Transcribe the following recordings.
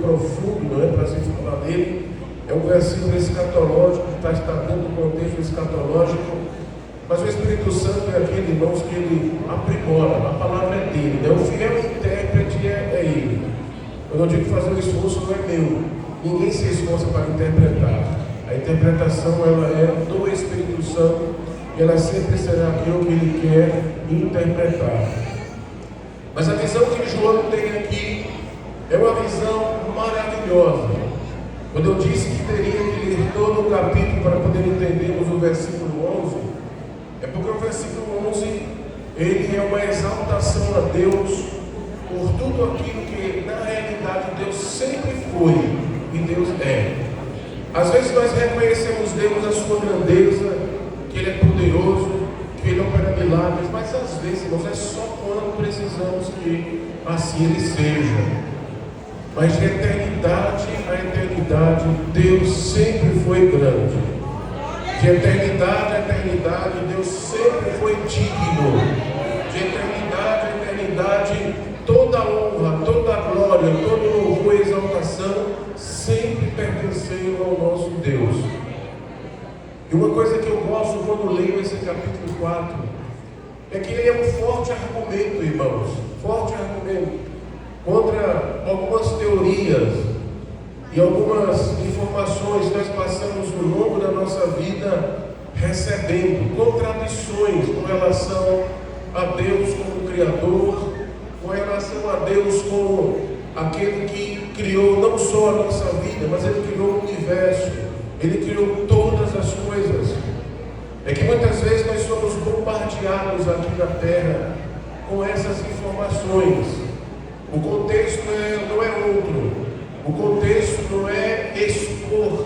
profundo, não é, para a gente falar dele. É um versículo escatológico, que está dentro do contexto escatológico, mas o Espírito Santo é aquele, irmãos, que ele aprimora, a palavra é dele, né? O fiel intérprete é ele. Eu não digo que fazer um esforço não é meu, ninguém se esforça para interpretar. A interpretação ela é do Espírito Santo e ela sempre será aquilo que ele quer interpretar. Mas a visão que João tem aqui é uma visão maravilhosa. Quando eu disse que teria que ler todo o capítulo para poder entendermos o versículo 11, é porque o versículo 11 ele é uma exaltação a Deus por tudo aquilo que na realidade Deus sempre foi e Deus é. Às vezes nós reconhecemos Deus a sua grandeza, que Ele é poderoso, que Ele opera milagres, mas às vezes, irmãos, é só quando precisamos que assim Ele seja. Mas de eternidade a eternidade, Deus sempre foi grande. De eternidade a eternidade, Deus sempre foi digno. De eternidade a eternidade, toda honra, toda glória, todo louvor e exaltação sempre pertenceram ao nosso Deus. E uma coisa que eu gosto quando leio esse capítulo 4 é que ele é um forte argumento, irmãos, forte argumento contra algumas teorias e algumas informações que nós passamos ao longo da nossa vida recebendo contradições com relação a Deus como Criador, com relação a Deus como aquele que criou não só a nossa vida, mas Ele criou o universo, Ele criou todas as coisas. É que muitas vezes nós somos bombardeados aqui na terra com essas informações. O contexto não é outro. O contexto não é expor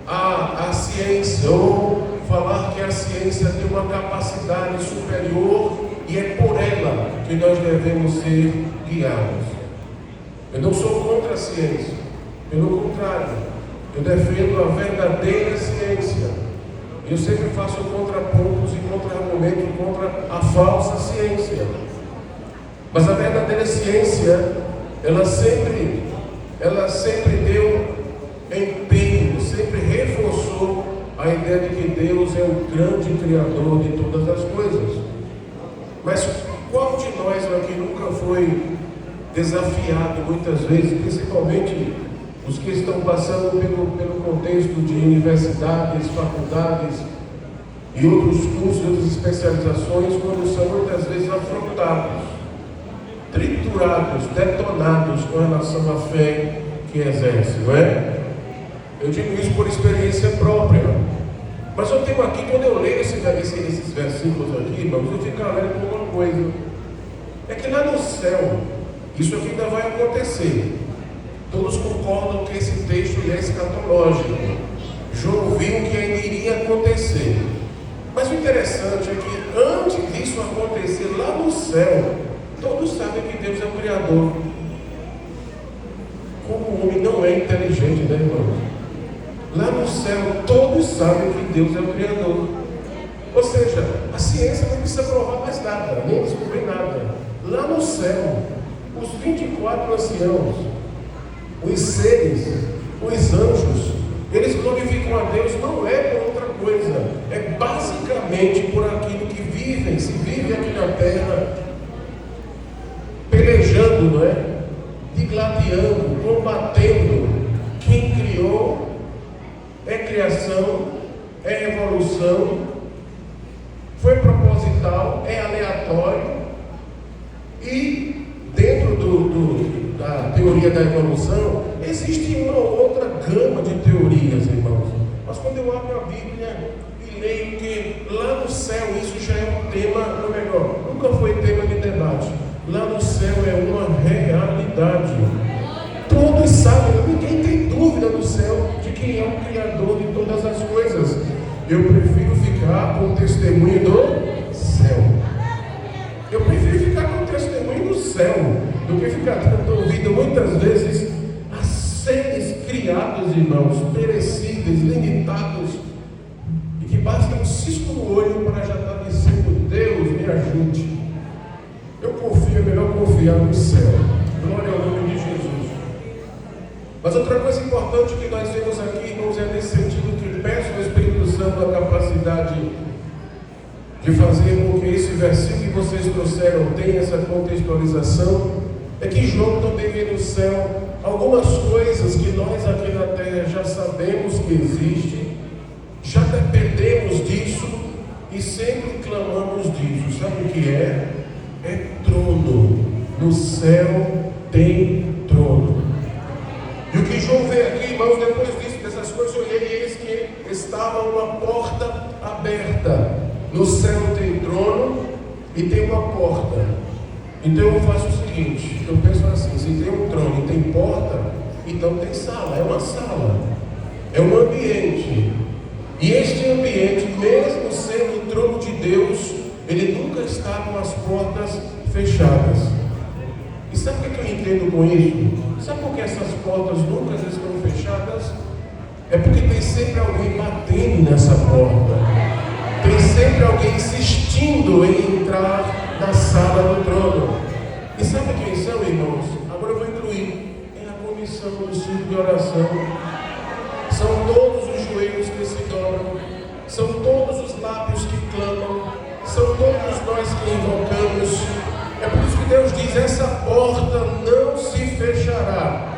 a ciência ou falar que a ciência tem uma capacidade superior e é por ela que nós devemos ser guiados. Eu não sou contra a ciência, pelo contrário, eu defendo a verdadeira ciência. Eu sempre faço contrapontos e contra-argumentos contra a falsa ciência. Mas a verdadeira ciência, ela sempre deu empenho, sempre reforçou a ideia de que Deus é o grande Criador de todas as coisas. Mas qual de nós aqui nunca foi desafiado muitas vezes, principalmente os que estão passando pelo contexto de universidades, faculdades e outros cursos, outras especializações, quando são muitas vezes afrontados, triturados, detonados com relação à fé que exerce, não é? Eu digo isso por experiência própria. Mas eu tenho aqui, quando eu leio esses versículos aqui, irmãos, eu fico alerta com uma coisa. É que lá no céu, isso aqui ainda vai acontecer. Todos concordam que esse texto é escatológico. João viu que ainda iria acontecer. Mas o interessante é que antes disso acontecer, lá no céu, todos sabem que Deus é o Criador. Como o homem não é inteligente, né, irmãos? Lá no céu, todos sabem que Deus é o Criador. Ou seja, a ciência não precisa provar mais nada, nem descobrir nada. Lá no céu, os 24 anciãos, os seres, os anjos, eles glorificam a Deus não é por outra coisa, é basicamente por aquilo que vivem, se vive aqui na terra, pelejando, não é? Digladiando, combatendo. Quem criou é criação, é evolução, foi proposital, é aleatório e dentro da teoria da evolução existe uma ou outra gama de teorias, irmãos. Mas quando eu abro a Bíblia e leio que lá no céu isso já é um tema, ou melhor, nunca foi tema de debate. Lá no céu é uma realidade. Todos sabem, ninguém tem dúvida no céu de quem é o Criador de todas as coisas. Eu prefiro ficar com o testemunho do céu. Eu prefiro ficar com o testemunho do céu do que ficar dando ouvido muitas vezes a seres criados, irmãos, perecíveis, limitados, e que basta um cisco no olho para já estar dizendo: Deus me ajude. Eu confio, é melhor confiar no céu. Glória ao nome de Jesus. Mas outra coisa importante que nós vemos aqui, irmãos, é nesse sentido que peço ao Espírito Santo a capacidade de fazer com que esse versículo que vocês trouxeram tenha essa contextualização, é que João também vê no céu algumas coisas que nós aqui na terra já sabemos que existem, já dependemos disso e sempre clamamos disso. Sabe o que é? É trono. No céu tem trono. E o que João vê aqui, irmãos, depois disso, dessas coisas, eu olhei e eis que estava uma porta aberta. No céu tem trono e tem uma porta. Então eu faço o seguinte, eu penso assim, se tem um trono e tem porta, então tem sala, é uma sala, é um ambiente. E este ambiente, mesmo sendo o trono de Deus, ele nunca está com as portas fechadas. E sabe o que eu entendo com isso? Sabe por que essas portas nunca estão fechadas? É porque tem sempre alguém batendo nessa porta. Tem sempre alguém insistindo em entrar na sala do trono. E sabe quem são, irmãos? Agora eu vou incluir. É a comissão do círculo de oração. São todos os joelhos que se dobram. São todos os lábios que clamam. São todos nós que invocamos. É por isso que Deus diz, essa porta não se fechará.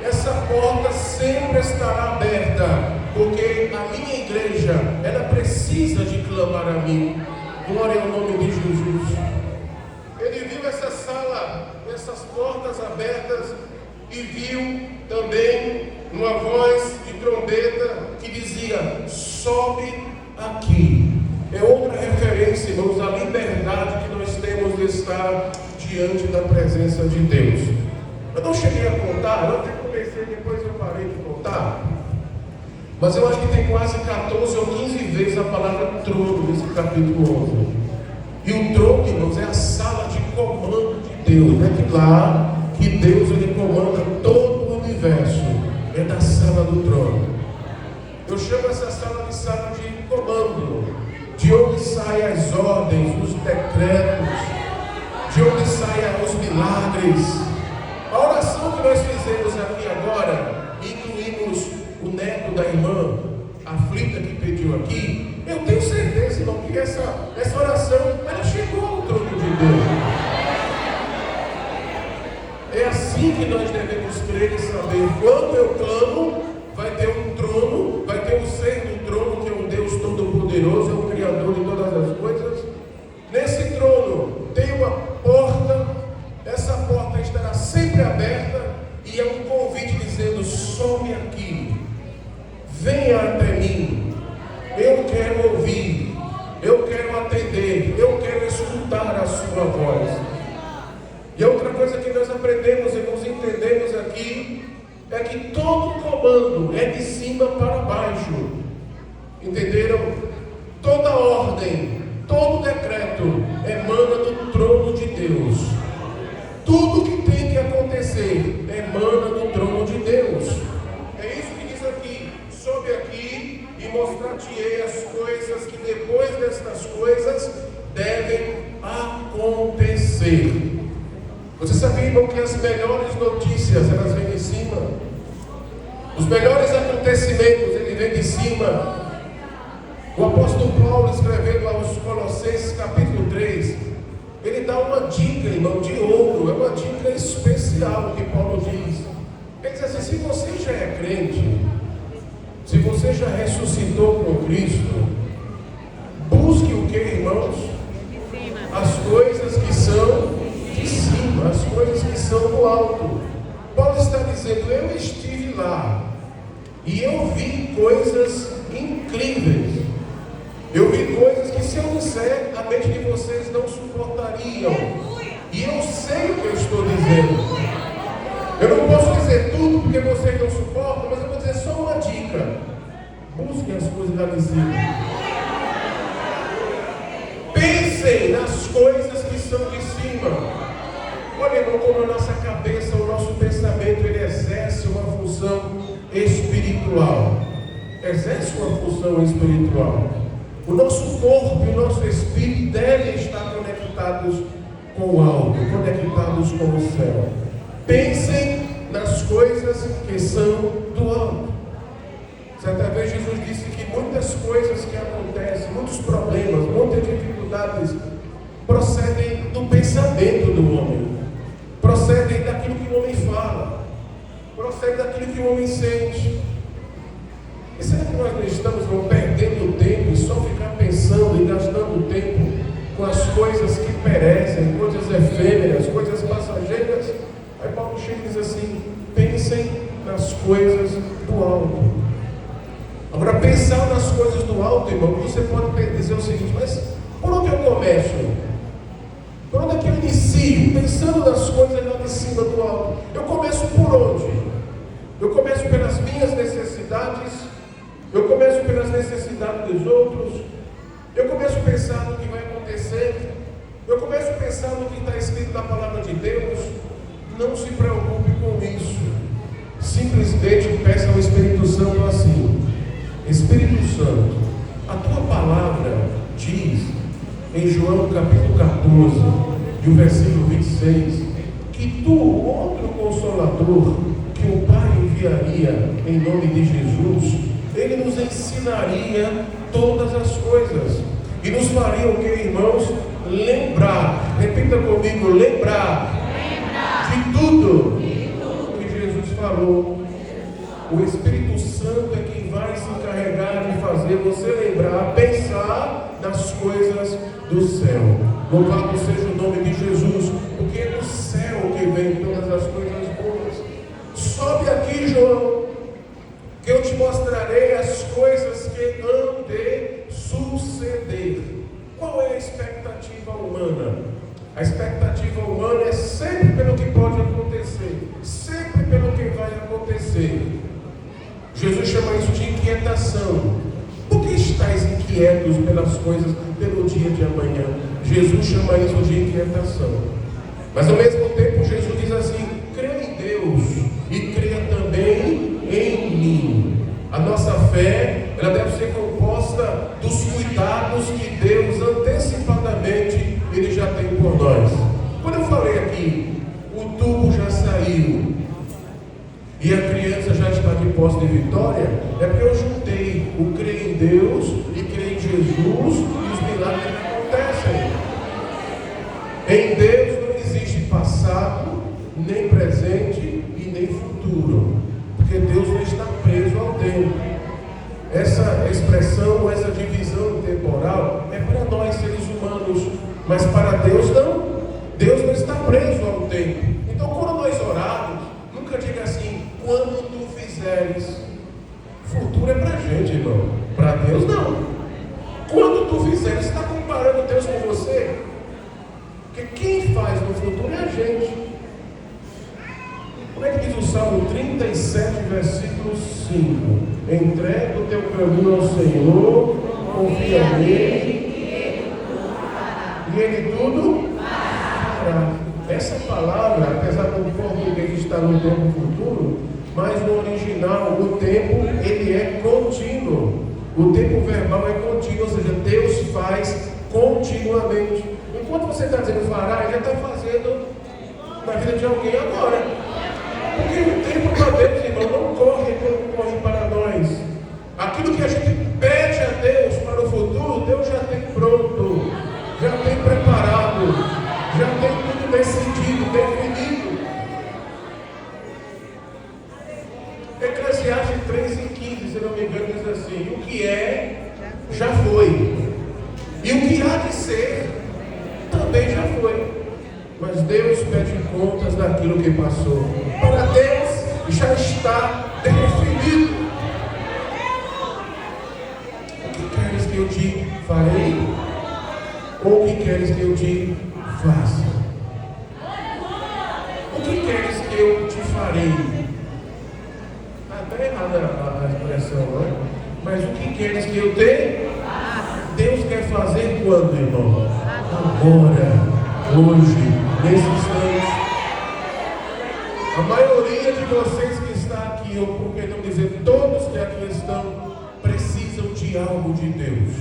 Essa porta sempre estará aberta, porque a minha igreja, ela precisa de clamar a mim. Glória ao nome de Jesus. Ele viu essa sala, essas portas abertas, e viu também uma voz de trombeta que dizia, sobe aqui. É outra referência, irmãos, à liberdade que nós temos de estar diante da presença de Deus. Eu não cheguei a contar, eu até comecei, depois eu parei de contar, mas eu acho que tem quase 14 ou 15 vezes a palavra trono nesse capítulo 11. E o trono, irmãos, é a sala de comando de Deus. É que lá que Deus ele comanda todo o universo. É da sala do trono. Eu chamo essa sala de comando, de onde saem as ordens, os decretos, de onde saem os milagres. A oração que nós fizemos aqui agora, incluímos o neto da irmã aflita que pediu aqui, eu tenho certeza, irmão, que essa oração, ela chegou ao trono de Deus. É assim que nós devemos crer e saber. Quando eu clamo, vai ter um trono, vai ter o ser do trono, que é um Deus todo-poderoso, é o Criador de todas as coisas. Nesse trono tem uma porta, essa porta estará sempre aberta, e é um convite dizendo, sobe aqui, venha até mim, eu quero ouvir, eu quero atender, eu quero escutar a sua voz. E a outra coisa que nós aprendemos e nos entendemos aqui, é que todo comando é de cima para baixo. Entenderam? Toda ordem, todo decreto emana do trono de Deus. Tudo que tem que acontecer emana do trono de Deus. É isso que diz aqui, sobe aqui e mostrar-te-ei as coisas que depois destas coisas devem acontecer. Você sabia, irmão, que as melhores notícias, elas vêm de cima? Os melhores acontecimentos, eles vêm de cima. O apóstolo Paulo, escrevendo aos Colossenses, capítulo 3, ele dá uma dica, irmão, de ouro. É uma dica especial que Paulo diz. Ele diz assim, se você já é crente, se você já ressuscitou com Cristo, busque o que, irmãos? As coisas que são de cima, as coisas que são do alto. Paulo está dizendo, eu estive lá e eu vi coisas incríveis. Eu vi coisas que, se eu disser, a mente de vocês não suportariam. E eu sei o que eu estou dizendo. Eu não posso dizer tudo porque vocês não suportam, mas eu vou dizer só uma dica. Busquem as coisas lá de cima. Pensem nas coisas que são de cima. Olha, irmão, como a nossa cabeça, o nosso pensamento, ele exerce uma função espiritual. Exerce uma função espiritual. O nosso corpo e o nosso espírito devem estar conectados com o alto, conectados com o céu. Pensem nas nas coisas que são do alto. Certa vez Jesus disse que muitas coisas que acontecem, muitos problemas, muitas dificuldades, procedem do pensamento do homem, procedem daquilo que o homem fala, procedem daquilo que o homem sente. E será que nós não estamos perdendo tempo e só ficar pensando e gastando tempo com as coisas que perecem, coisas efêmeras, coisas passageiras? Aí Paulo chega e diz assim: pensem nas coisas do alto. Agora, pensar nas coisas do alto, irmão, você pode dizer o seguinte: mas por onde eu começo? Por onde é que eu inicio? Pensando nas coisas lá de cima do alto. Eu começo por onde? Eu começo pelas minhas necessidades? Eu começo pelas necessidades dos outros? Eu começo a pensar no que vai acontecer? Eu começo a pensar no que está escrito na palavra de Deus? Não se preocupe com isso. Simplesmente peça ao Espírito Santo assim: Espírito Santo, a tua palavra diz em João capítulo 14, e o versículo 26, que tu, outro Consolador, que o Pai enviaria em nome de Jesus, ele nos ensinaria todas as coisas e nos faria o que, irmãos? Lembrar. Repita comigo: lembrar de tudo que Jesus falou. O Espírito Santo é quem vai se encarregar de fazer você lembrar, pensar nas coisas do céu. Louvado seja o nome de Jesus, porque é do céu que vem todas as coisas boas. Sobe aqui, João, que eu te mostrarei as coisas que hão de suceder. Qual é a expectativa humana? A expectativa humana é sempre pelo que pode acontecer, sempre pelo que vai acontecer. Jesus chama isso de inquietação. Por que estáis inquietos pelas coisas, pelo dia de amanhã? Jesus chama isso de inquietação. Mas ao mesmo tempo Jesus diz assim: creia em Deus e creia também em mim. A nossa fé, ela deve ser composta dos cuidados que Deus antecipadamente Ele já tem por nós. Quando eu falei aqui, o tubo já saiu e a criança já está de posse de vitória, é porque eu juntei o crer em Deus e crer em Jesus e os milagres que acontecem. Em Deus não existe passado, nem presente e nem futuro, porque Deus não está preso ao tempo. Essa expressão, essa divisão temporal é para nós seres humanos, mas para Deus não. Deus não está preso ao tempo. Então, quando nós orarmos, nunca diga assim: quando tu fizeres. Futuro é para a gente, irmão. Para Deus não. Quando tu fizeres, está comparando Deus com você? Porque quem faz no futuro é a gente. Como é que diz o Salmo 37, versículo 5? Entrega o teu caminho ao Senhor, confia nele, e Ele tudo fará. Essa palavra, apesar do português estar no tempo futuro, mas no original o tempo ele é contínuo. O tempo verbal é contínuo, ou seja, Deus faz continuamente. Enquanto você está dizendo fará, Ele já está fazendo na vida de alguém agora. Porque o tempo para Deus, irmão, não corre como corre para nós. Aquilo que a gente pede a Deus para o futuro, Deus já tem pronto, já tem preparado, já tem tudo decidido, definido. Eclesiastes 3:15, se não me engano, diz assim: o que é, já foi, e o que há de ser, também já foi. Mas Deus pede contas daquilo que passou. Para Deus já está definido. O que queres que eu te farei? Ou o que queres que eu te faça? O que queres que eu te farei? Está até errada a expressão, não é? Mas o que queres que eu te faça? Deus quer fazer quando, irmão? Agora. Hoje, nesse instante. A maioria de vocês que está aqui, ou por que não dizer todos que aqui estão, precisam de algo de Deus.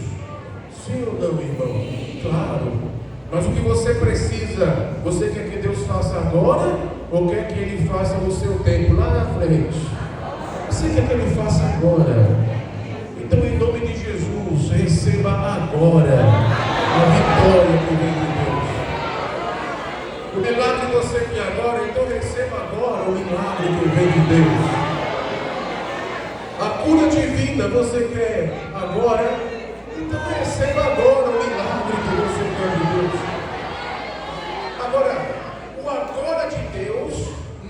Sim ou não, irmão? Claro. Mas o que você precisa, você quer que Deus faça agora ou quer que Ele faça no seu tempo, lá na frente? Você quer que Ele faça agora? Então, em nome de Jesus, receba agora a vitória que vem de Deus. O milagre que você quer agora, então receba agora o milagre que vem de Deus. A cura divina você quer agora, então receba agora o milagre que você quer de Deus. Agora, o agora de Deus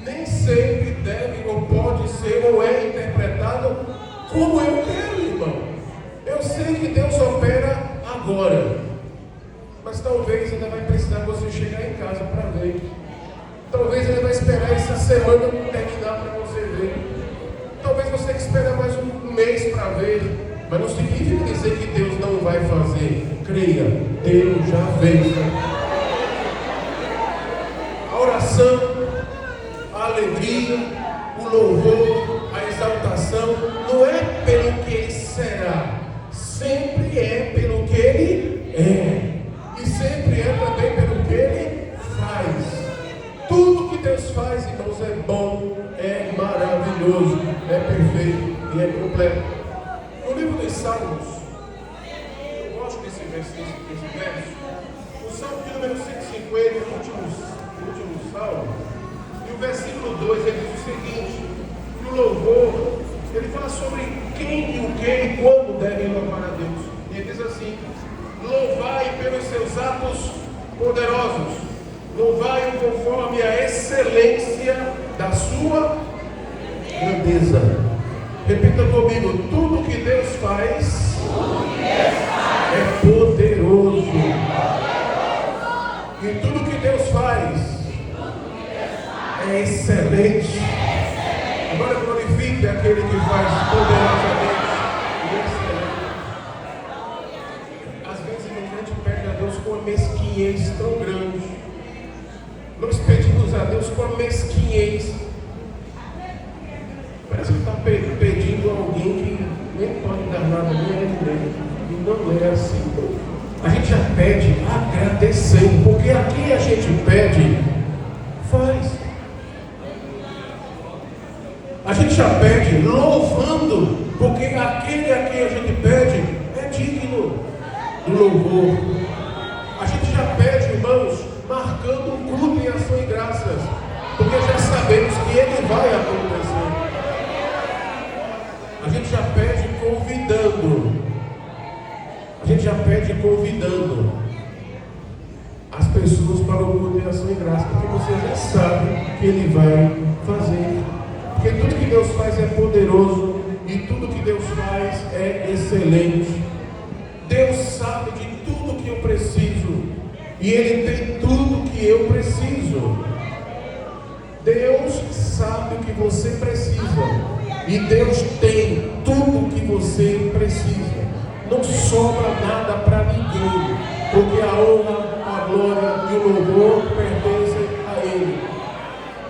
nem sempre deve ou pode ser ou é interpretado como eu quero, irmão. Eu sei que Deus opera agora, mas talvez ainda vai precisar você chegar em casa para ver. Talvez Ele vai esperar essa semana terminar para você ver. Talvez você tenha que esperar mais um mês para ver. Mas não significa dizer que Deus não vai fazer. Creia, Deus já fez. A oração, a alegria, o louvor, a exaltação, não é pelo que Ele será, sempre é pelo que Ele é. E sempre é também pelo que Ele faz. Tudo que Deus faz, irmãos, é bom, é maravilhoso, é perfeito e é completo. No livro dos Salmos, eu gosto desse verso, o Salmo de número 150, o último Salmo, e o versículo 2, ele diz o seguinte: que o louvor, ele fala sobre quem e o que e quando devem louvar a Deus. E ele diz assim: louvai pelos seus atos poderosos, louvai-o conforme a excelência da sua grandeza. Repita comigo: tudo que Deus faz é poderoso. E tudo que Deus faz é excelente. Agora glorifique aquele que faz poderosamente e excelente. Às vezes a gente pede a Deus com uma mesquinhez tão grande. Nós pedimos a Deus com uma mesquinhez. Parece que está pedindo a alguém que nem pode dar nada, nem é direito. E não é assim. A gente já pede agradecendo, porque aqui a gente pede, faz. A gente já pede louvando, porque aquele a quem a gente pede é digno do louvor. A gente já pede, irmãos, marcando um culto em ação e graças, porque já sabemos que ele vai acontecer. A gente já pede convidando. A gente já pede convidando as pessoas para o culto em ação e graças, porque você já sabe que ele vai fazer. Porque tudo que Deus faz é poderoso e tudo que Deus faz é excelente. Deus sabe de tudo que eu preciso e Ele tem tudo que eu preciso. Deus sabe o que você precisa e Deus tem tudo que você precisa. Não sobra nada para ninguém, porque a honra, a glória e o louvor pertencem a Ele.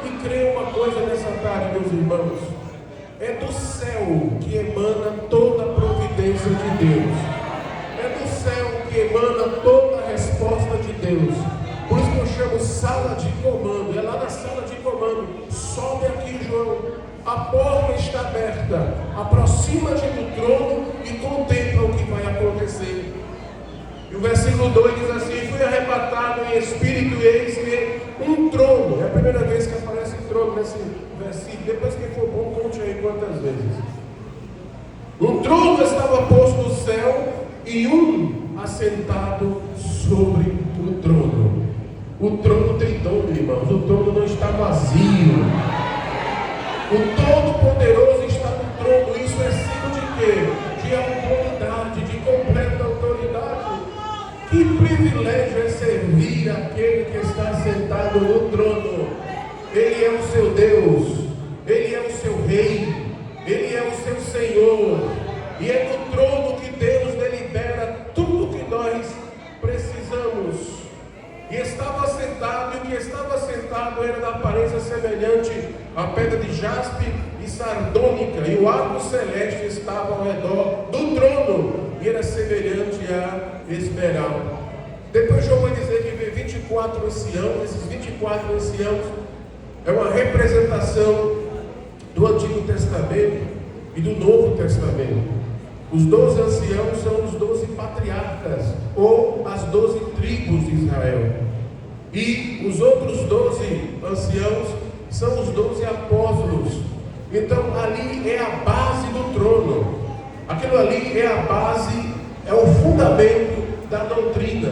E creia uma coisa nessa tarde, meus irmãos: é do céu que emana toda a providência de Deus. É do céu que emana toda a resposta de Deus. Por isso que eu chamo sala de comando. É lá na sala de comando. Sobe aqui, João. A porta está aberta. Aproxima-te do trono e contempla o que vai acontecer. E o versículo 2 diz assim: fui arrebatado em espírito e eis que um trono. É a primeira vez que aparece trono nesse versículo. Depois que for bom, conte aí quantas vezes. Um trono estava posto no céu e um assentado sobre o trono. O trono tem dono, irmãos. O trono não está vazio. O Todo-Poderoso está no trono. Isso é símbolo de quê? De autoridade, de completa autoridade. Que privilégio é servir aquele que está sentado no trono. Ele é o seu Deus, Ele é o seu Rei, Ele é o seu Senhor. E é no trono que Deus delibera tudo que nós precisamos. E estava sentado, e o que estava sentado era da aparência semelhante à pedra de jaspe e sardônica, e o arco celeste estava ao redor do trono, e era semelhante a esmeralda. Depois João vai dizer que vê 24 anciãos. Esses 24 anciãos é uma representação do Antigo Testamento e do Novo Testamento. Os 12 anciãos são os 12 patriarcas, ou as 12 tribos de Israel. E os outros 12 anciãos são os 12 apóstolos. Então ali é a base do trono. Aquilo ali é a base, é o fundamento da doutrina,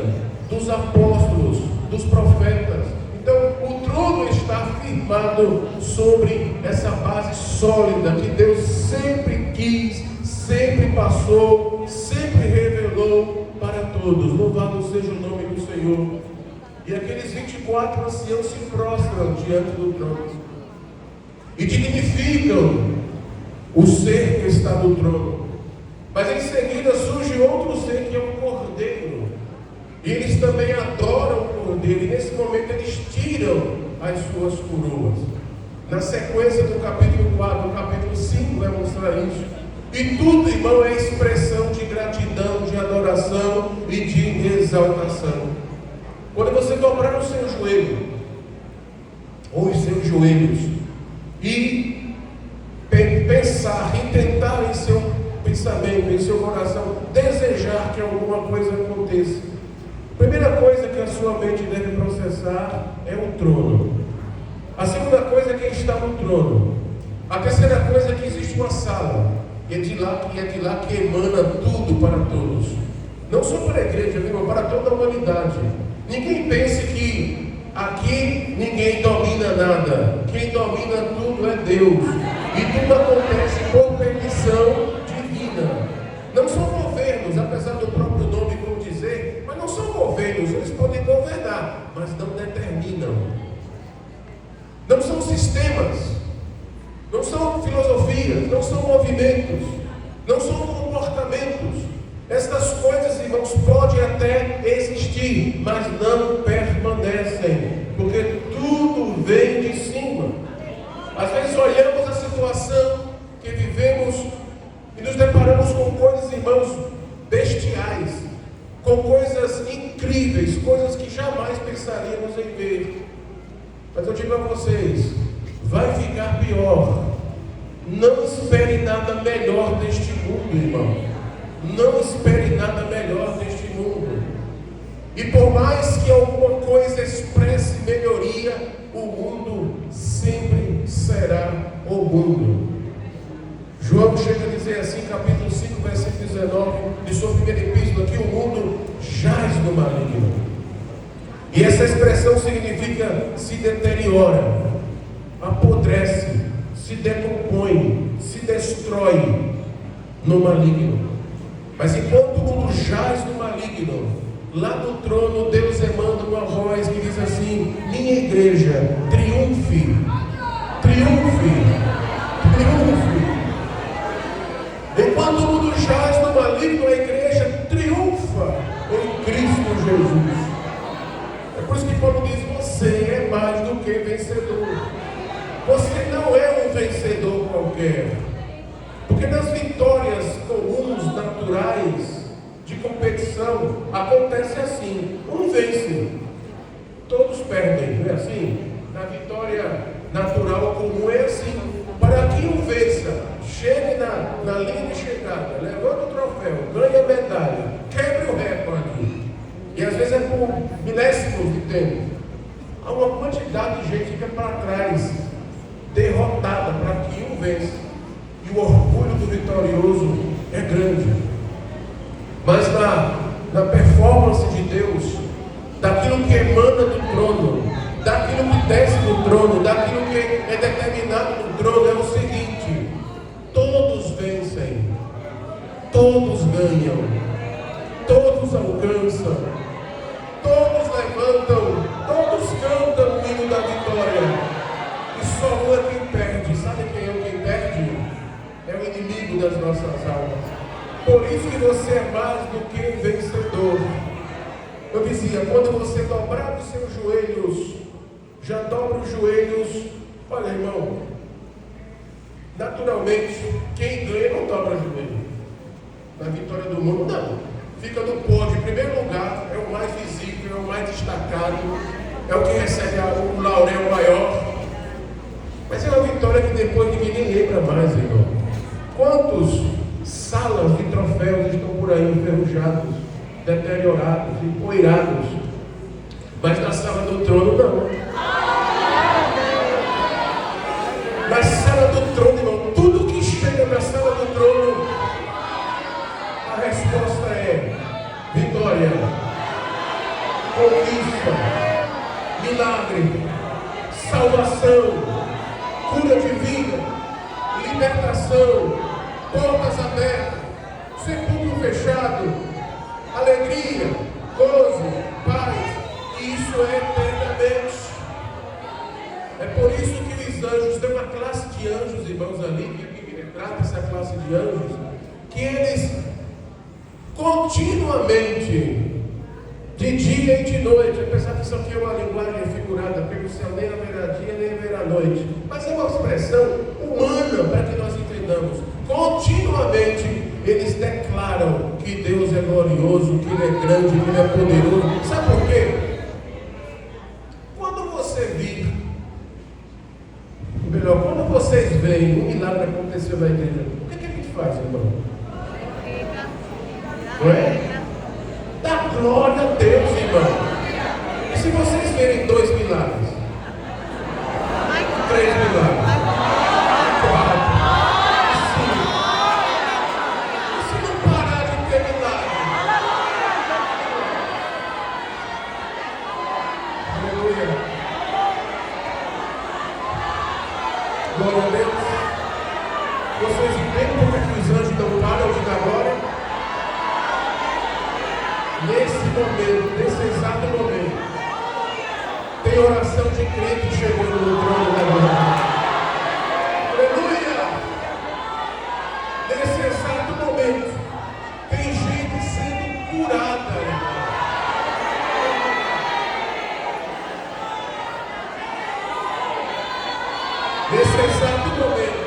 dos apóstolos, dos profetas. Então o trono está firmado sobre essa base sólida que Deus sempre quis, sempre passou, sempre revelou para todos. Louvado seja o nome do Senhor. E aqueles 24 anciãos se prostram diante do trono e dignificam o ser que está no trono. Mas em seguida surge outro ser que é o Cordeiro. E eles também adoram o Cordeiro. E nesse momento eles tiram as suas coroas. Na sequência do capítulo 4, o capítulo 5 vai mostrar isso. E tudo, irmão, é expressão de gratidão, de adoração e de exaltação. Quando você dobrar o seu joelho, ou os seus joelhos, e pensar, intentar em seu pensamento, em seu coração, desejar que alguma coisa aconteça, a primeira coisa que a sua mente deve processar é o trono. A segunda coisa é quem está no trono. A terceira coisa é que existe uma sala. E é de lá que emana tudo para todos. Não só para a igreja, irmão, para toda a humanidade. Ninguém pense que aqui ninguém domina nada. Quem domina tudo é Deus. E tudo acontece por permissão divina. Não são governos, apesar do próprio nome dizer, mas não são governos. Eles podem governar, mas não determinam. Não são sistemas. Não são filosofias, não são movimentos, não são comportamentos. Estas coisas, irmãos, podem até existir, mas não permanecem, porque tudo vem de cima. Às vezes olhamos a situação que vivemos e nos deparamos com coisas, irmãos, bestiais, com coisas incríveis, coisas que jamais pensaríamos em ver. Mas eu digo a vocês, vai ficar pior. Não espere nada melhor deste mundo, irmão. Não espere nada melhor deste mundo. E por mais que alguma coisa expresse melhoria, o mundo sempre será o mundo. João chega a dizer assim, capítulo 5, versículo 19, de sua primeira epístola, que o mundo jaz no maligno. E essa expressão significa se deteriora, apodrece, se decompõe, se destrói no maligno. Mas enquanto o mundo jaz no maligno, lá do trono Deus emana uma voz que diz assim: minha igreja, triunfe, triunfe, triunfe. Enquanto o mundo jaz no maligno, a igreja triunfa em Cristo Jesus. É por isso que Paulo diz: você é mais do que vencedor. Você não é um vencedor qualquer. Porque nas vitórias comuns, naturais, de competição, acontece assim: um vence, todos perdem, não é assim? Na vitória natural comum é assim: para que um vença, chegue na linha de chegada, levanta o troféu, ganha a medalha, quebre o recorde, e às vezes é por milésimos de tempo, há uma quantidade de gente que fica para trás, derrotada, para que um vença. E o orgulho do vitorioso é grande. Mas na performance de Deus, daquilo que emana do trono, daquilo que desce do trono, daquilo que é determinado no trono, é o seguinte: todos vencem, todos ganham, todos alcançam, todos levantam, todos cantam o hino da vitória. E só um é quem perde. Sabe quem é quem perde? É o inimigo das nossas almas. Por isso que você é mais do que um vencedor. Eu dizia, quando você dobrar os seus joelhos, já dobra os joelhos. Olha, irmão, naturalmente, quem ganha não dobra o joelho. Na vitória do mundo, não. Fica no pódio, em primeiro lugar, é o mais visível, é o mais destacado, é o que recebe o laurel maior. Mas é uma vitória que depois ninguém lembra mais, irmão. Quantos salas de troféus estão por aí enferrujados, deteriorados, empoeirados, mas na sala do trono não. Na sala do trono, irmão, tudo que chega na sala do trono, a resposta é vitória, conquista, milagre, salvação, cura divina, libertação, portas abertas, sepulcro fechado, alegria, gozo, paz, e isso é eternamente. É por isso que os anjos, tem uma classe de anjos, irmãos, ali, que trata essa classe de anjos, que eles continuamente, de dia e de noite, apesar que isso aqui é uma linguagem figurada, porque no céu nem haverá dia nem haverá noite, mas é uma expressão humana para que nós entendamos. Continuamente eles declaram que Deus é glorioso, que Ele é grande, que Ele é poderoso. Sabe por quê? Quando você vir, melhor, quando vocês veem um milagre acontecer na igreja, o que a gente faz, irmão? Não é? Dá glória a Deus, irmão. E se vocês verem 2 milagres, 3 milagres, 4, 5, e se não parar de ter milagre? Aleluia. Glória a Deus. Vocês entendem porque que os anjos não param de dar glória? Nesse momento, nesse exato momento, tem oração de crente chegando no trono da glória. Aleluia! Nesse exato momento, tem gente sendo curada. Nesse exato momento,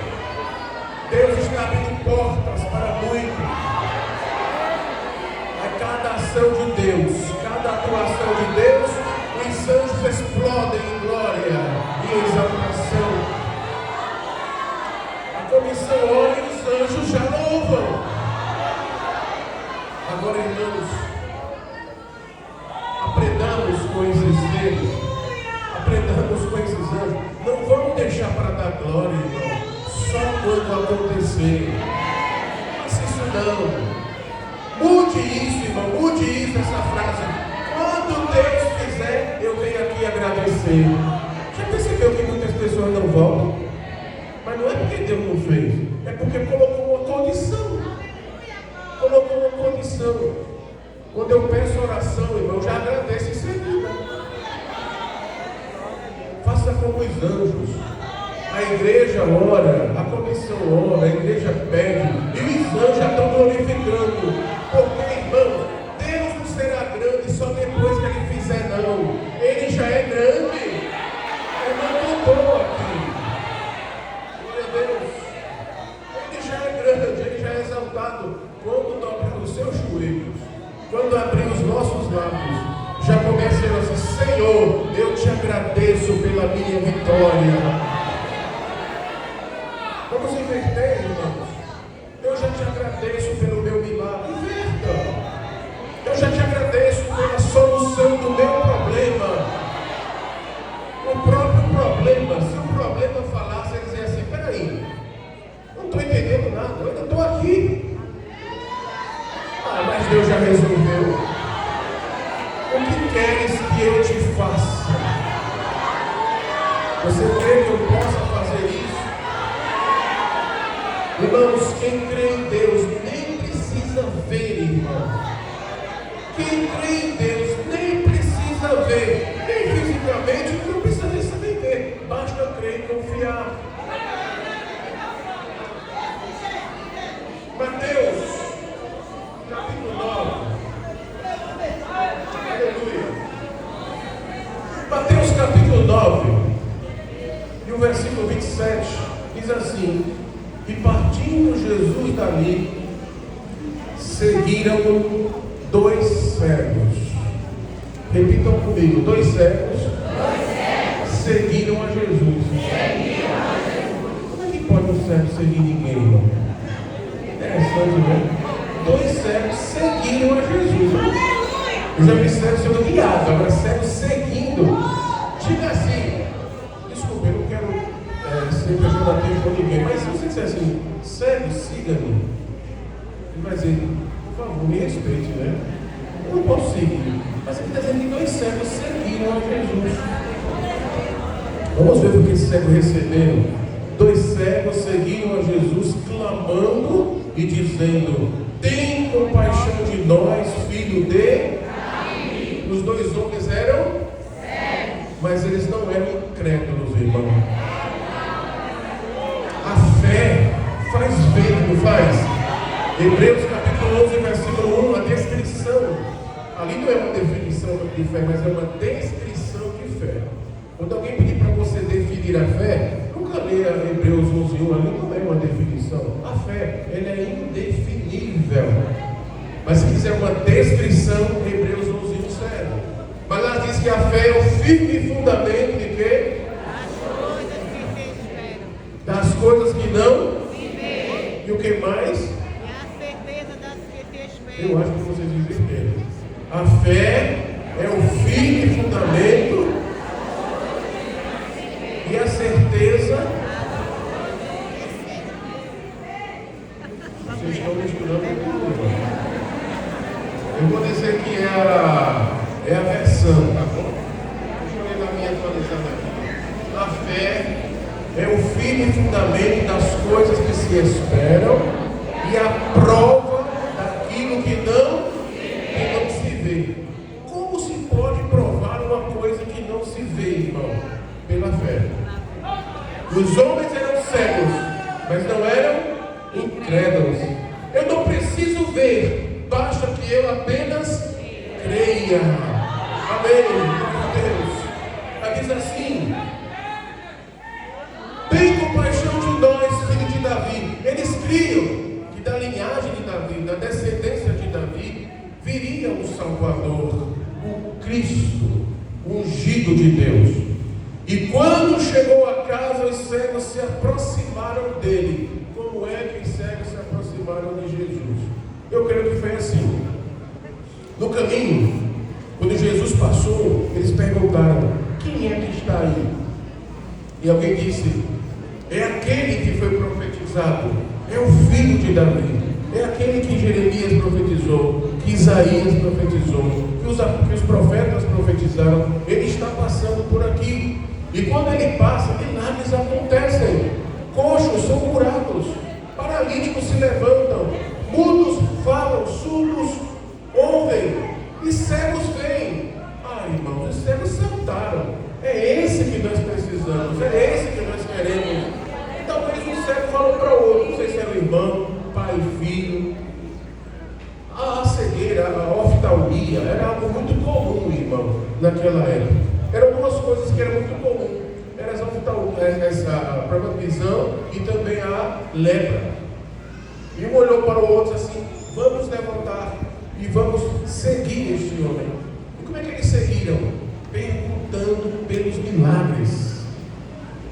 Deus está abrindo portas para muitos. Cada ação de Deus, cada atuação de Deus, os anjos explodem em glória e exaltação. A comissão ora e os anjos já louvam. Agora, irmãos, aprendamos com esses dedos, aprendamos com esses anjos. Não vamos deixar para dar glória, irmão, só quando acontecer. Não faça isso não. Mude isso, irmão, mude isso, essa frase. Quando Deus fizer, eu venho aqui agradecer. Já percebeu que muitas pessoas não voltam? Mas não é porque Deus não fez, é porque colocou uma condição. Colocou uma condição. Quando eu peço oração, irmão, já agradeço em seguida. Faça como os anjos. A igreja ora, a comissão ora, a igreja pede, e os anjos já estão glorificando. Porque, irmão, Deus não será grande só depois que Ele fizer, não. Ele já é grande. Ele não contou aqui. Glória a Deus. Ele já é grande, Ele já é exaltado. Quando dobrar os seus joelhos, quando abrir os nossos lábios, já começa a dizer: Senhor, eu te agradeço pela minha vitória. Vamos inverter, irmãos. Eu já te agradeço pelo meu milagre. Inverta. Eu já te agradeço pela solução do meu problema. O próprio problema, se o problema falasse, ele dizia assim: peraí, não estou entendendo nada, eu ainda estou aqui. Ah, mas Deus já resolveu. O que queres que eu te faça? Você crê que eu possa fazer isso? Irmãos, quem crê em Deus nem precisa ver, irmão. Quem crê em Deus nem precisa ver, nem fisicamente, não precisa nem saber ver. Basta crer e confiar. Mateus, capítulo 9. Aleluia. Mateus, capítulo 9, e o versículo 27, diz assim: E partindo Jesus dali, seguiram 2 cegos. Repitam comigo: 2 cegos seguiram a Jesus. cegos seguir ninguém, irmão? Interessante, né? 2 cegos seguiram a Jesus. Eu já vi cegos sendo guiados, agora cegos seguindo. Diga assim, desculpa, eu não quero ser pejorativo com ninguém, mas se você disser assim, cego, siga-me, ele vai dizer, por favor, me respeite, né? Eu não posso seguir. Mas ele está dizendo que 2 cegos seguiram a Jesus. Vamos ver o que esses cegos receberam. 2 cegos seguiram a Jesus, clamando e dizendo: tem compaixão de nós, filho de... Os 2 homens eram cegos, mas eles não eram incrédulos, irmão. A fé faz ver, não faz? Hebreus capítulo 11, versículo 1, a descrição. Ali não é uma definição de fé, mas é uma descrição de fé. Quando alguém pedir para você definir a fé, nunca leia Hebreus 11:1, ali não é uma definição. A fé, ela é indefinível. Mas se quiser uma descrição, Hebreus 11:1 serve. Mas lá diz que a fé é o firme fundamento de quê? Das coisas que não se vê. E o que mais? É a certeza das que se esperam. Eu acho que vocês dizem mesmo. A fé é o firme fundamento e a certeza. Vocês estão misturando tudo. Eu vou dizer que é a versão, tá bom? Deixa eu ler na minha atualizada aqui. A fé é o firme fundamento das coisas que se esperam e a prova daquilo que não se vê. Como se pode provar uma coisa que não se vê, irmão? Pela fé. Os homens eram cegos, mas não eram incrédulos. Eu não preciso ver, basta que eu apenas creia. Amém, Deus. Ela diz assim: tem compaixão de nós, filho de Davi. Eles criam que da linhagem de Davi, da descendência de Davi, viria o Salvador, o Cristo, o ungido de Deus. E quando chegou a casa, os cegos se aproximaram dele. Como é que os cegos se aproximaram de Jesus? Eu creio que foi assim. No caminho, quando Jesus passou, eles perguntaram: quem é que está aí? E alguém disse: é aquele que foi profetizado, é o filho de Davi, é aquele que Jeremias profetizou, que Isaías profetizou, que os profetas profetizaram. Ele está passando por aqui. E quando ele passa, milagres acontecem. Coxos são curados, paralíticos se levantam, mudos falam, surdos ouvem e cegos veem. Irmãos, os cegos saltaram. É esse que nós precisamos, é esse que nós queremos. E talvez um cego falou para o outro, não sei se era o irmão, pai e filho. A cegueira, a oftalmia, era algo muito comum, irmão, naquela época. Eram duas coisas que eram muito comuns. Era essa própria visão e também a lepra. E um olhou para o outro assim: vamos levantar e vamos seguir este homem. E como é que eles seguiram? Perguntando pelos milagres.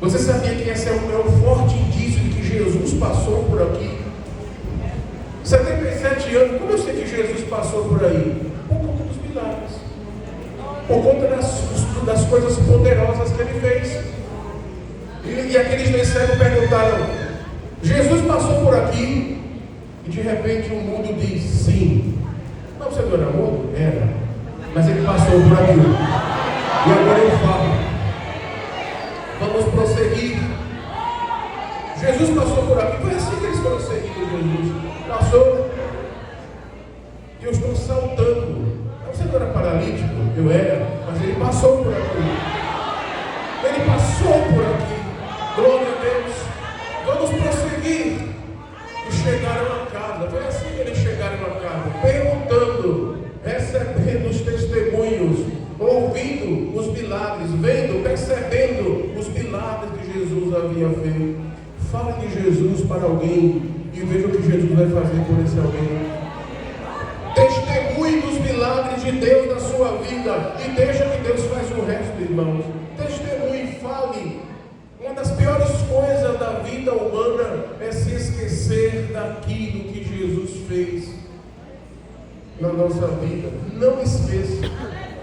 Você sabia que esse é um forte indício de que Jesus passou por aqui? 77 anos, como eu sei que Jesus passou por aí? Por conta dos milagres, por conta das coisas poderosas que ele fez. E aqueles 2 cegos perguntaram: Jesus passou por aqui? E de repente o mundo diz: sim. Não, você não era mudo? Era. Mas ele passou por aqui. E agora eu falo. Vamos prosseguir. Jesus passou por aqui. Foi assim que eles foram seguindo Jesus. Passou. E eu estou saltando. Você não era paralítico? Eu era. Mas ele passou por aqui. Ele passou por aqui. Glória a Deus. Vamos prosseguir. E chegaram a casa. Foi assim que eles chegaram a casa. Perguntando, recebendo os testemunhos, ouvindo os milagres, vendo, percebendo os milagres que Jesus havia feito. Fale de Jesus para alguém e veja o que Jesus vai fazer por esse alguém. Testemunhe dos milagres de Deus na sua vida e deixa que Deus faz o resto, irmãos. Testemunhe, fale. Uma das piores coisas da vida humana é se esquecer daquilo que Jesus fez na nossa vida. Não esqueça.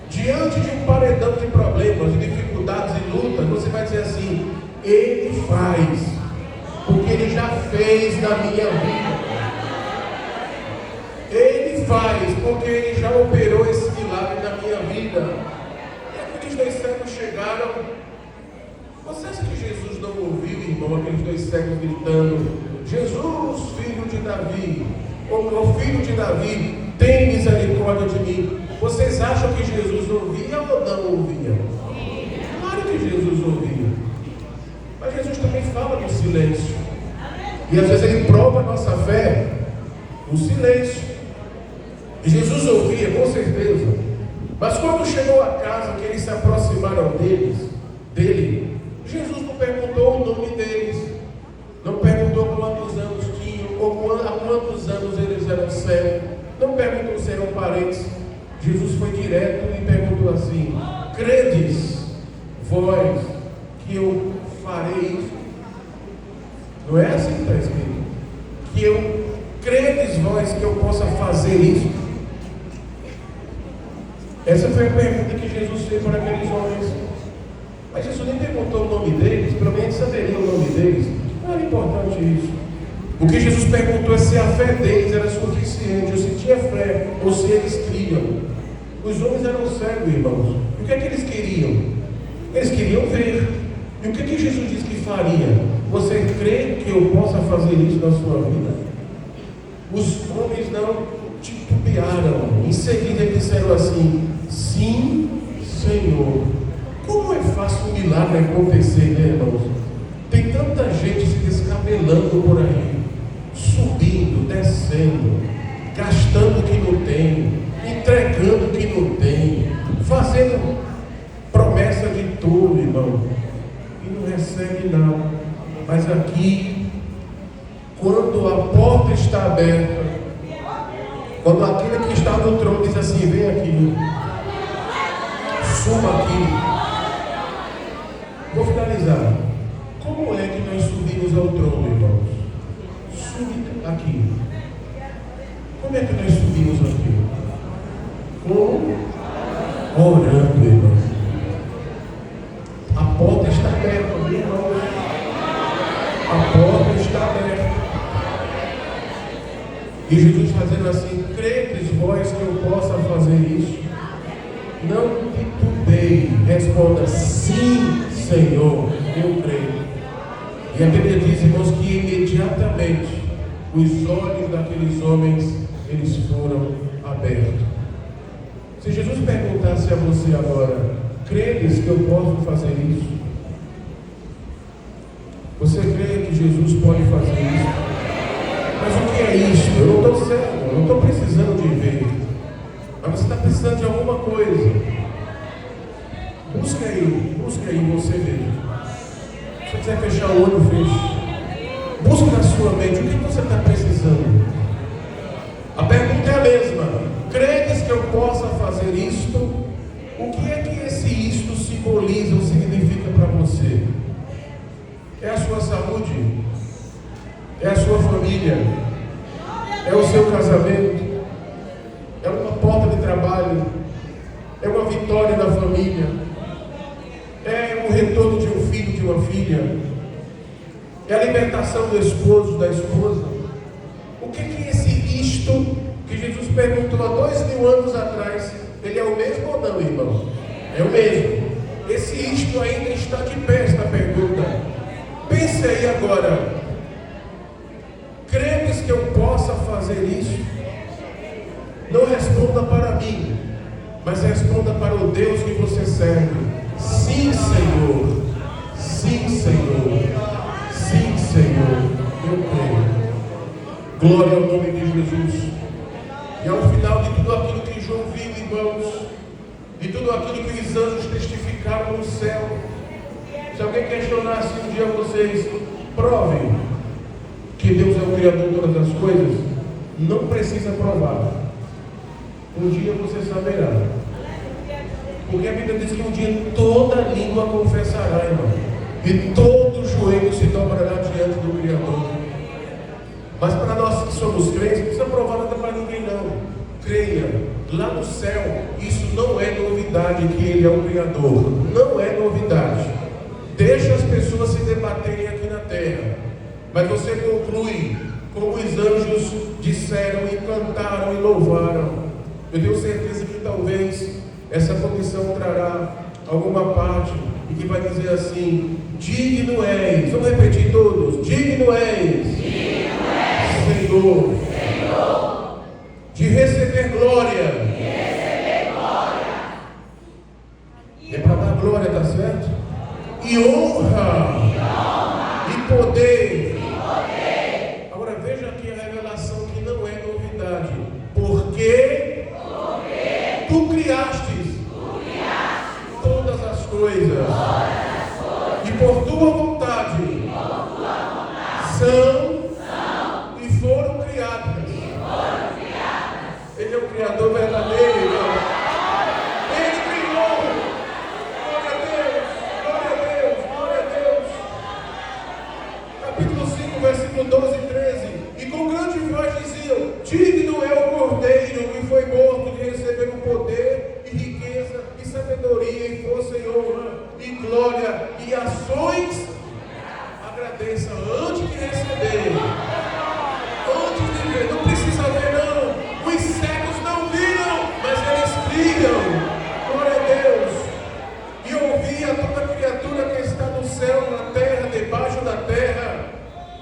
Diante de um paredão de problemas, de dificuldades e lutas, você vai dizer assim: Ele faz, porque Ele já fez na minha vida. Ele faz, porque Ele já operou esse milagre na minha vida. E aqueles dois cegos chegaram. Você acha que Jesus não ouviu, irmão, aqueles dois cegos gritando: Jesus, filho de Davi, ou filho de Davi, tem misericórdia de mim? Vocês acham que Jesus ouvia ou não ouvia? Claro que Jesus ouvia. Mas Jesus também fala no silêncio. E às vezes Ele prova a nossa fé no silêncio. E Jesus ouvia, com certeza. Mas quando chegou a casa, que eles se aproximaram dele, Jesus não perguntou o nome deles. Não perguntou quantos anos tinham, ou há quantos anos eles eram cegos. Não perguntou se eram parentes. Jesus foi direto e perguntou assim: credes vós que eu farei isso? Não é assim que está escrito? Credes vós que eu possa fazer isso? Essa foi a pergunta que Jesus fez para aqueles homens. Mas Jesus nem perguntou o nome deles, pelo menos saberia o nome deles. Não era importante isso. O que Jesus perguntou é se a fé deles era suficiente, ou se tinha fé, ou se eles criam. Os homens eram cegos, irmãos. E o que é que eles queriam? Eles queriam ver. E o que é que Jesus disse que faria? Você crê que eu possa fazer isso na sua vida? Os homens não titubearam. Em seguida eles disseram assim: sim, Senhor. Como é fácil um milagre acontecer, né, irmãos? Tem tanta gente se descabelando por aí, subindo, descendo, gastando o que não tem, entregando o que não tem, fazendo promessa de tudo, irmão, e não recebe nada. Mas aqui, quando a porta está aberta, quando aquele que está no trono diz assim: vem aqui, suba aqui. Vou finalizar. Como é que nós subimos ao trono, irmãos? Sube aqui. Como é que nós subimos aqui? Orando, irmãos. A porta está aberta, irmãos. A porta está aberta. E Jesus fazendo assim: credes vós que eu possa fazer isso? Não titubeie, responda: sim, Senhor, eu creio. E a Bíblia diz, irmãos, que imediatamente os olhos daqueles homens, eles foram abertos. Se Jesus perguntasse a você agora: credes que eu posso fazer isso? Você crê que Jesus pode fazer isso? Mas o que é isso? Eu não estou cego, eu não estou precisando de ver. Mas você está precisando de alguma coisa. Busca aí você mesmo. Se você quiser fechar o olho, feche. Busca na sua mente o que você está precisando. A pergunta é a mesma: credes que eu possa fazer isto? O que é que esse isto simboliza ou significa para você? É a sua saúde? É a sua família? É o seu casamento? É uma porta de trabalho? É uma vitória da família? É o retorno de um filho, de uma filha? É a libertação do esposo, da esposa? O que é esse isto que Jesus perguntou há 2000 anos atrás? Ele é o mesmo ou não, irmão? É o mesmo. Esse isto ainda está de pé, esta pergunta. Pense aí agora: credes que eu possa fazer isso? Não responda para mim, mas responda para o Deus que você serve. Sim, Senhor. Sim, Senhor. Sim, Senhor. Eu creio. Glória ao nome de Jesus. E ao final de tudo aquilo que João viu, irmãos, de tudo aquilo que os anjos testificaram no céu, se alguém questionasse um dia vocês: provem que Deus é o Criador de todas as coisas, não precisa provar. Um dia você saberá. Porque a Bíblia diz que um dia toda língua confessará, irmão, e todo joelho se dobrará diante do Criador. Mas para nós que somos crentes, não precisa provar nada para ninguém não. Creia, lá no céu, isso não é novidade que Ele é o Criador. Não é novidade. Deixa as pessoas se debaterem aqui na terra. Mas você conclui como os anjos disseram e cantaram e louvaram. Eu tenho certeza que talvez essa comissão trará alguma parte e que vai dizer assim: digno és. Vamos repetir todos: digno és, Senhor, de receber glória. É para dar glória, tá certo? E honra, e poder. Agora veja aqui a revelação que não é novidade. Porque tu criastes todas as coisas, e por tua vontade são e foram criadas. Ele é o Criador verdadeiro, irmão. Ele criou. Glória a Deus, glória a Deus, glória a Deus. Capítulo 5, versículo 12 e 13. E com grande voz diziam: digno é o Cordeiro que foi morto de receber o poder e riqueza e sabedoria e força e honra e glória e ações. Agradeça antes de receber, antes de ver. Não precisa ver não. Os cegos não viram, mas eles criam. Glória a Deus. E ouvi a toda criatura que está no céu, na terra, debaixo da terra,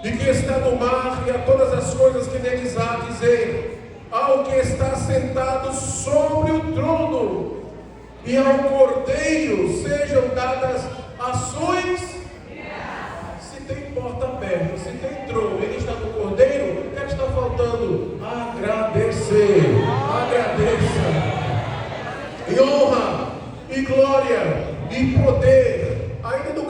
e que está no mar, e a todas as coisas que neles há, dizer: ao que está sentado sobre o trono e ao Cordeiro sejam dadas ações. Se tem porta aberta, se tem trono, ele está no Cordeiro, o que é que está faltando? Agradecer. Agradeça. E honra, e glória, e poder. Ainda no